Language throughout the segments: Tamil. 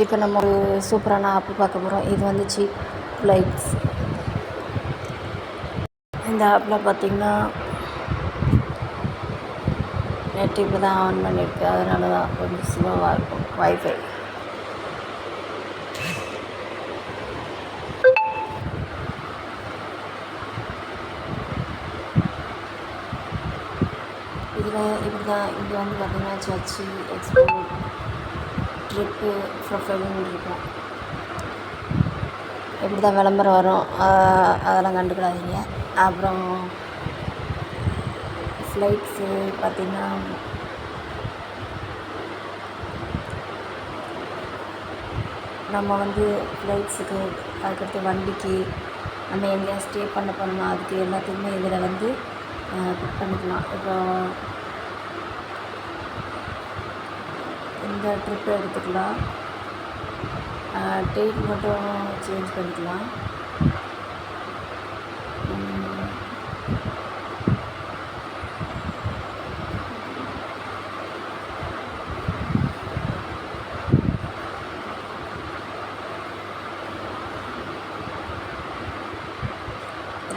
இப்போ நம்ம ஒரு சூப்பரான ஆப் பார்க்க போகிறோம். இது வந்து சீப் ஃப்ளைட்ஸ். இந்த ஆப்பில் பார்த்திங்கன்னா நெட் இப்போ தான் ஆன் பண்ணியிருக்கு, அதனால தான் கொஞ்சம் ஸ்லோவாக இருக்கும் வைஃபை. இதில் இப்படி தான் இங்கே வந்து பார்த்திங்கன்னா சர்ச்சு, எக்ஸ்போர்ட், ட்ரிப்பு, ப்ரொஃபைல்னு இருக்கும். இப்படி தான் விளம்பரம் வரும், அதெல்லாம் கண்டுக்கிடாதீங்க. அப்புறம் ஃப்ளைட்ஸு பார்த்திங்கன்னா நம்ம வந்து ஃப்ளைட்ஸுக்கு, அதுக்கடுத்து வண்டிக்கு, நம்ம எங்கேயா ஸ்டே பண்ண போனோம்னா அதுக்கு எல்லாத்துக்குமே இதில் வந்து புக் பண்ணிக்கலாம். இப்போ இந்த ட்ரிப்பை எடுத்துக்கலாம், டேட் மட்டும் சேஞ்ச் பண்ணிக்கலாம்.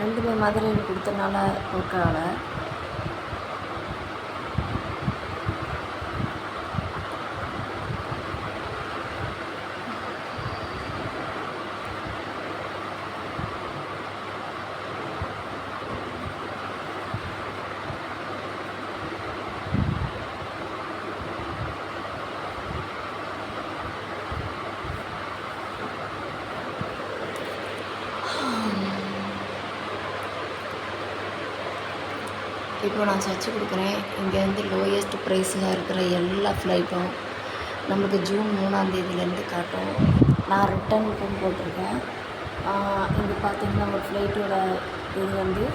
ரெண்டுமே மதுரையில் கொடுத்தனால ஒர்க் ஆகலை. இப்போ நான் சர்ச்சு கொடுக்குறேன். இங்கேருந்து லோயஸ்ட் ப்ரைஸில் இருக்கிற எல்லா ஃப்ளைட்டும் நம்மளுக்கு ஜூன் 3ஆந்தேதியிலேருந்து காட்டும். நான் ரிட்டர்னுக்கும் போட்டிருக்கேன். இங்கே பார்த்திங்கன்னா ஒரு ஃப்ளைட்டோட இது வந்து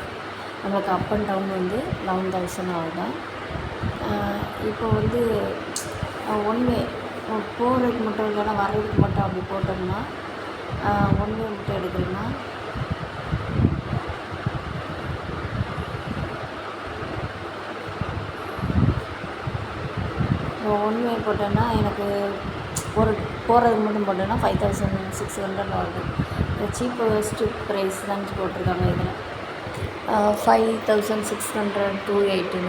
நம்மளுக்கு அப் அண்ட் டவுன் வந்து 11,000 ஆகும். இப்போ வந்து ஒன்வே போகிறதுக்கு மட்டும் இல்லைன்னா வர்றதுக்கு மட்டும் அப்படி போட்டோம்னா, ஒன்வே மட்டும் எடுக்கிறேன்னா ஒன்வே போட்டேன்னா எனக்கு ஒரு போகிறதுக்கு மட்டும் போட்டேன்னா 5,600 வருது. சீப்பஸ்ட்டு ப்ரைஸ் தான் போட்டிருக்காங்க இதில், 5,600 280.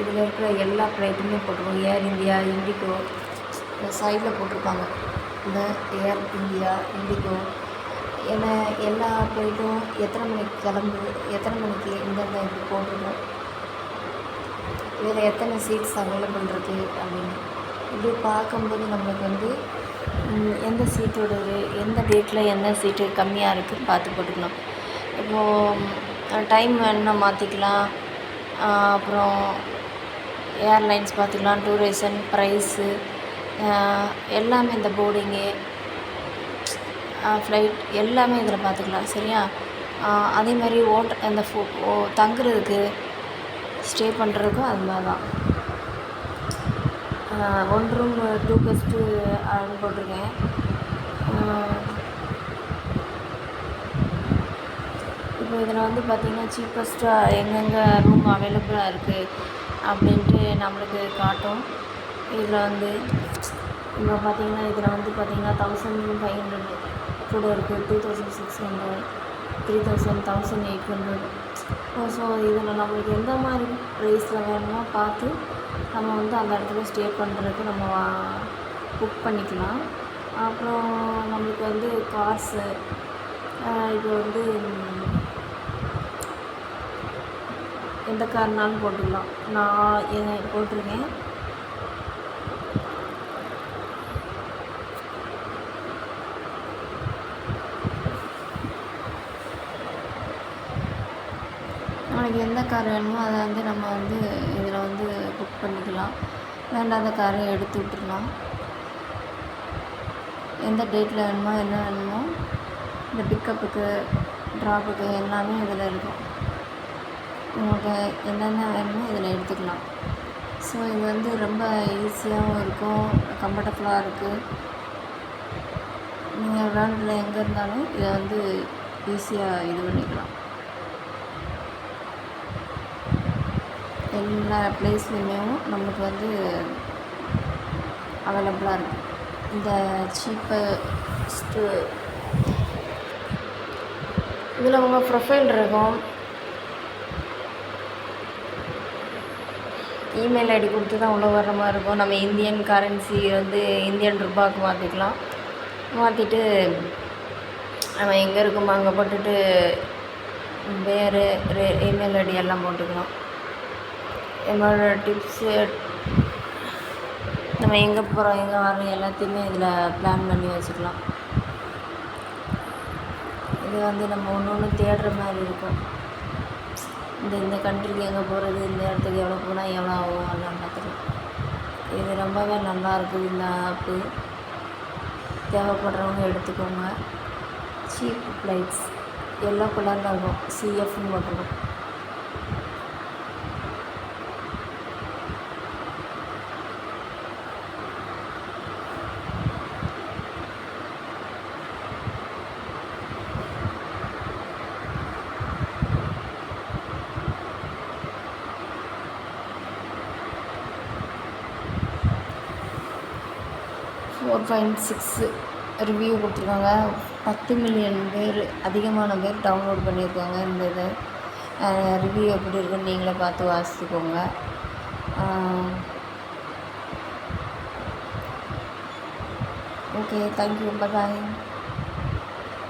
இதில் இருக்கிற எல்லா ஃப்ளைட்டுமே போட்டிருக்கோம். ஏர் இந்தியா, இண்டிகோ, சைடில் போட்டிருப்பாங்க. இந்த ஏர் இந்தியா, இண்டிகோ, ஏன்னா எல்லா ஃப்ளைட்டும் எத்தனை மணிக்கு கிளம்பு, எத்தனை மணிக்கு இந்தந்த இப்படி போட்டிருக்கோம். இதில் எத்தனை சீட்ஸ் அவைலபிள் இருக்குது அப்படின்னு இப்படி பார்க்கும்போது நம்மளுக்கு வந்து எந்த சீட்டோட எந்த டேட்டில் எந்த சீட்டு கம்மியாக இருக்குதுன்னு பார்த்து போட்டுக்கலாம். இப்போது டைம் வேணுன்னா மாற்றிக்கலாம். அப்புறம் ஏர்லைன்ஸ் பார்த்துக்கலாம், டூரேஷன், ப்ரைஸு எல்லாமே, இந்த போர்டிங்கு, ஃப்ளைட் எல்லாமே இதில் பார்த்துக்கலாம். சரியா? அதே மாதிரி அந்த தங்குறதுக்கு, ஸ்டே பண்ணுறதுக்கும் அது மாதிரி தான். 1 ரூம் 2 கெஸ்ட்டு அப்படின்னு போட்டிருக்கேன். இப்போ இதில் வந்து பார்த்திங்கன்னா சீப்பஸ்ட்டாக எங்கெங்கே ரூம் அவைலபிளாக இருக்குது அப்படின்ட்டு நம்மளுக்கு காட்டும். இதில் வந்து இப்போ பார்த்திங்கன்னா இதில் வந்து பார்த்திங்கன்னா 1,500 கூட இருக்குது, 2,600, 3,000, 1,800. ஸோ இதில் நம்மளுக்கு எந்த மாதிரி ப்ரைஸில் வேணுமோ பார்த்து நம்ம வந்து அந்த இடத்துல ஸ்டே பண்ணுறதுக்கு நம்ம புக் பண்ணிக்கலாம். அப்புறம் நம்மளுக்கு வந்து காசு இப்போ வந்து எந்த கார்னாலும் போட்டுக்கலாம். நான் போட்டிருக்கேன். நாளைக்கு எந்த கார் வேணுமோ அதை வந்து நம்ம வந்து இதில் வந்து புக் பண்ணிக்கலாம். வேண்டாத காரை எடுத்து விட்டுடலாம். எந்த டேட்டில் வேணுமோ என்ன வேணுமோ இந்த பிக்கப்புக்கு, ட்ராப்புக்கு எல்லாமே இதில் இருக்கும். உங்களுக்கு என்னென்ன வேணுமோ இதில் எடுத்துக்கலாம். ஸோ இது வந்து ரொம்ப ஈஸியாகவும் இருக்கும், கம்ஃபர்டபுளாக இருக்குது. நீங்கள் வேர்ல்டில் எங்கே இருந்தாலும் இதை வந்து ஈஸியாக இது பண்ணிக்கலாம். எல்லா ப்ளேஸ்லையுமே நம்மளுக்கு வந்து அவைலபிளாக இருக்குது. இந்த சீப்பஸ்ட்டு இதில் உங்கள் ப்ரொஃபைல் இருக்கும், இமெயில் ஐடி கொடுத்து தான் உள்ளே வர்ற மாதிரி இருக்கும். நம்ம இந்தியன் கரன்சி வந்து இந்தியன் ரூபாய்க்கு மாற்றிக்கலாம். மாற்றிட்டு நம்ம எங்கே இருக்கோமோ அங்கே போட்டுட்டு வேறு இமெயில் ஐடி எல்லாம் போட்டுக்கலாம். என்னோடய டிப்ஸு நம்ம எங்கே போகிறோம் எங்கே வரோம் எல்லாத்தையுமே இதில் பிளான் பண்ணி வச்சுக்கலாம். இது வந்து நம்ம ஒன்று ஒன்று தேடுற மாதிரி இருக்கும். இந்த கண்ட்ரிக்கு எங்கே போகிறது, இந்த இடத்துக்கு எவ்வளோ போனால் எவ்வளோ ஆகும் அதெல்லாம் பார்த்துக்கலாம். இது ரொம்பவே நல்லாயிருக்குது இந்த ஆப்பு. தேவைப்படுறவங்க எடுத்துக்கோங்க. சீப் ஃப்ளைட்ஸ் எல்லோ கலரில் இருக்கும், சிஎஃப்னு போட்டிருக்கும். .6 ரிவ்யூ கொடுத்துருக்காங்க. 10 மில்லியன் பேர் அதிகமான பேர் டவுன்லோட் பண்ணியிருக்காங்க. இந்த இதை ரிவ்யூ எப்படி இருக்குன்னு நீங்களே பார்த்து வாசிச்சுக்கோங்க. ஓகே, தேங்க்யூ, பாய்.